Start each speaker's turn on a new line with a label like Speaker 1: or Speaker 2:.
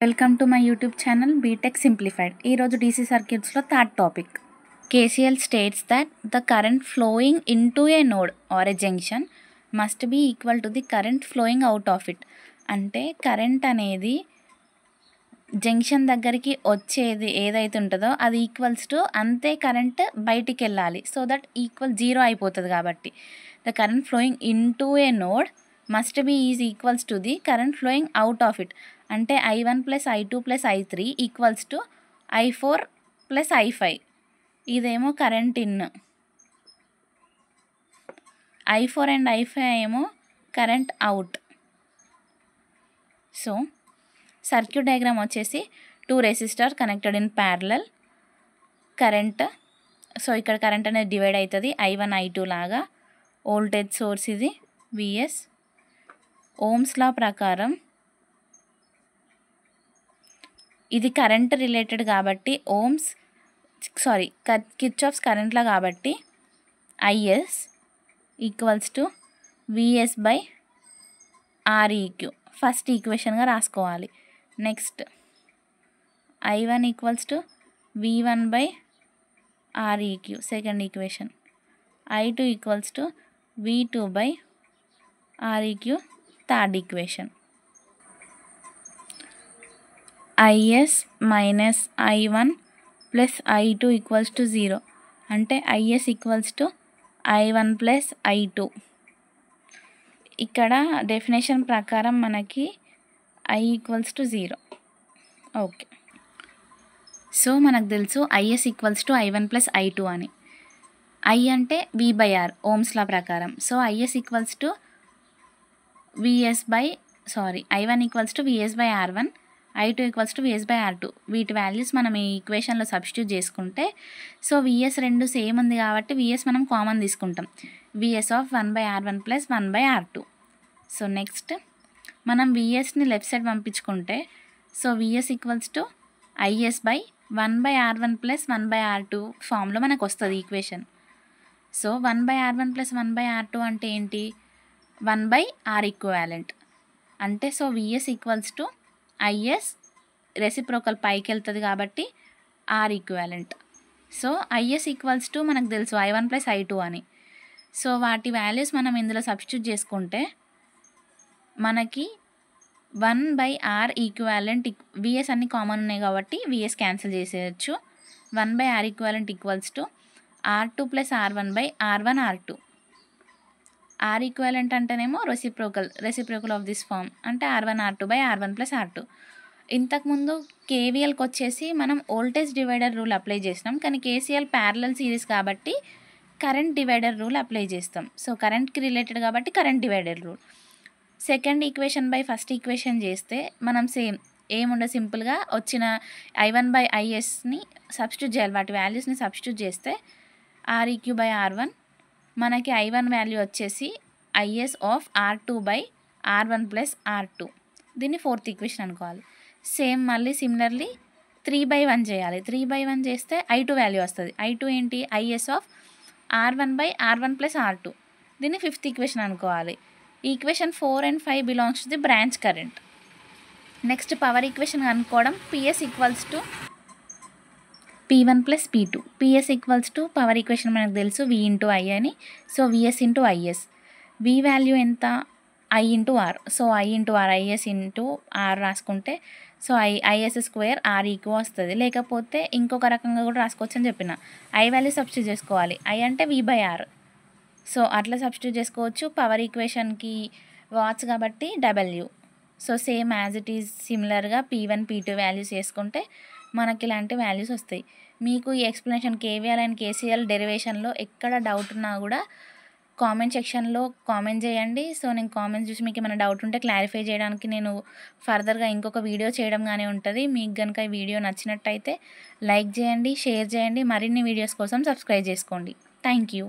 Speaker 1: Welcome to my YouTube channel BTech simplified. ఈరోజు DC సర్క్యూట్స్లో third topic. KCL states that the current flowing into a node or a junction must be equal to the current flowing out of it. అంటే current అనేది junction దగ్గరికి వచ్చేది ఏదైతే ఉంటుందో అది equals to అంతే కరెంట్ బయటికి వెళ్ళాలి, సో దట్ ఈక్వల్ జీరో అయిపోతుంది. కాబట్టి the current flowing into a node must be is equals to the current flowing out of it. అంటే I1 + I2 + I3 equals to I4 + I5. ఇదేమో current in, I4 and I5 ఏమో current out. So circuit diagram వచ్చేసి 2 resistor connected in parallel. Current, so ఇక్కడ current అనేది divide అవుతుంది I1 I2 లాగా. Voltage source ఇది VS. Ohm's law ప్రకారం ఇది కరెంట్ రిలేటెడ్ కాబట్టి కిర్చాఫ్స్ కరెంట్ లా కాబట్టి IS equals to VS/Req first ఈక్వేషన్గా రాసుకోవాలి. Next I1 equals to V1/Req second equation. I2 equals to V2/Req third equation. IS minus I1 plus I2 equals to 0. అంటే IS equals to I1 plus I2. ఇక్కడ definition ప్రకారం మనకి I equals to 0. Okay, so మనకు తెలుసు IS equals to I1 plus I2 అని. I అంటే V/R Ohm's law ప్రకారం. So IS equals to I1 equals to VS/R1, I2 equals to VS/R2. వీటి values మనం ఈ ఈక్వేషన్లో సబ్స్టిట్యూట్ చేసుకుంటే, సో VS రెండు సేమ్ ఉంది కాబట్టి VS మనం కామన్ తీసుకుంటాం. VS of 1/R1 plus 1/R2. So next మనం VSని లెఫ్ట్ సైడ్ పంపించుకుంటే, so VS equals to IS/1/R1 plus 1/R2 ఫామ్లో మనకు వస్తుంది equation. So 1/R1 plus 1/R2 అంటే ఏంటి? 1/R అంటే so VS equals to IS reciprocal పైకి వెళ్తుంది కాబట్టి R equivalent. So IS equals to మనకు తెలుసు I1 ప్లస్ I2 అని. సో వాటి వాల్యూస్ మనం ఇందులో సబ్స్టిట్యూట్ చేసుకుంటే మనకి 1/R ఈక్వాలెంట్, VS అన్ని కామన్ ఉన్నాయి కాబట్టి VS క్యాన్సిల్ చేసేయచ్చు. 1/R equivalent equals to R2 plus R1/R1 R2. R equivalent అంటేనేమో రెసిప్రోకల్ ఆఫ్ దిస్ ఫామ్, అంటే R1 R2/R1 ప్లస్ R2. ఇంతకుముందు KVLకి వచ్చేసి మనం వోల్టేజ్ డివైడర్ రూల్ అప్లై చేసినాం, కానీ KCL ప్యారలల్ సిరీస్ కాబట్టి కరెంట్ డివైడర్ రూల్ అప్లై చేస్తాం. సో కరెంట్కి రిలేటెడ్ కాబట్టి current divider rule. Second equation by first equation చేస్తే మనం సేమ్ ఏముండదు, సింపుల్గా వచ్చిన I1/ISని సబ్స్టిట్యూట్ చేయాలి. వాటి వాల్యూస్ని సబ్స్టిట్యూట్ చేస్తే ReQ/R1 మనకి I1 వాల్యూ వచ్చేసి IS of R2/R1 plus R2. దీన్ని ఫోర్త్ ఈక్వేషన్ అనుకోవాలి. సేమ్ మళ్ళీ సిమిలర్లీ 3/1 చేయాలి. 3/1 చేస్తే I2 వాల్యూ వస్తుంది. I2 ఏంటి? IS of R1/R1 plus R2. దీన్ని ఫిఫ్త్ ఈక్వేషన్ అనుకోవాలి. Equation 4 and 5 belongs to the branch current. Next power equation అనుకోవడం. PS equals to P1 plus P2. PS equals to power equation మనకు తెలుసు V into I అని. So VS into IS. V value ఎంత? I into R. So I into R, IS into R రాసుకుంటే so IS square ReQ వస్తుంది. లేకపోతే ఇంకొక రకంగా కూడా రాసుకోవచ్చు అని చెప్పిన. I వాల్యూ సబ్స్టిట్యూట్ చేసుకోవాలి. I అంటే V/R. సో అట్లా సబ్స్టిట్యూట్ చేసుకోవచ్చు. పవర్ ఈక్వేషన్కి వాట్స్ కాబట్టి W. So same as it is సిమిలర్గా P1 P2 వాల్యూస్ వేసుకుంటే మనకి ఇలాంటి వాల్యూస్ వస్తాయి. మీకు ఈ ఎక్స్ప్లెనేషన్ KVL అండ్ KCL డెరివేషన్లో ఎక్కడ డౌట్ ఉన్నా కూడా కామెంట్ సెక్షన్లో కామెంట్ చేయండి. సో నేను కామెంట్స్ చూసి మీకు ఏమైనా డౌట్ ఉంటే క్లారిఫై చేయడానికి నేను ఫర్దర్గా ఇంకొక వీడియో చేయడం కానీ ఉంటుంది. మీకు కనుక ఈ వీడియో నచ్చినట్టయితే లైక్ చేయండి, షేర్ చేయండి. మరిన్ని వీడియోస్ కోసం సబ్స్క్రైబ్ చేసుకోండి. Thank you.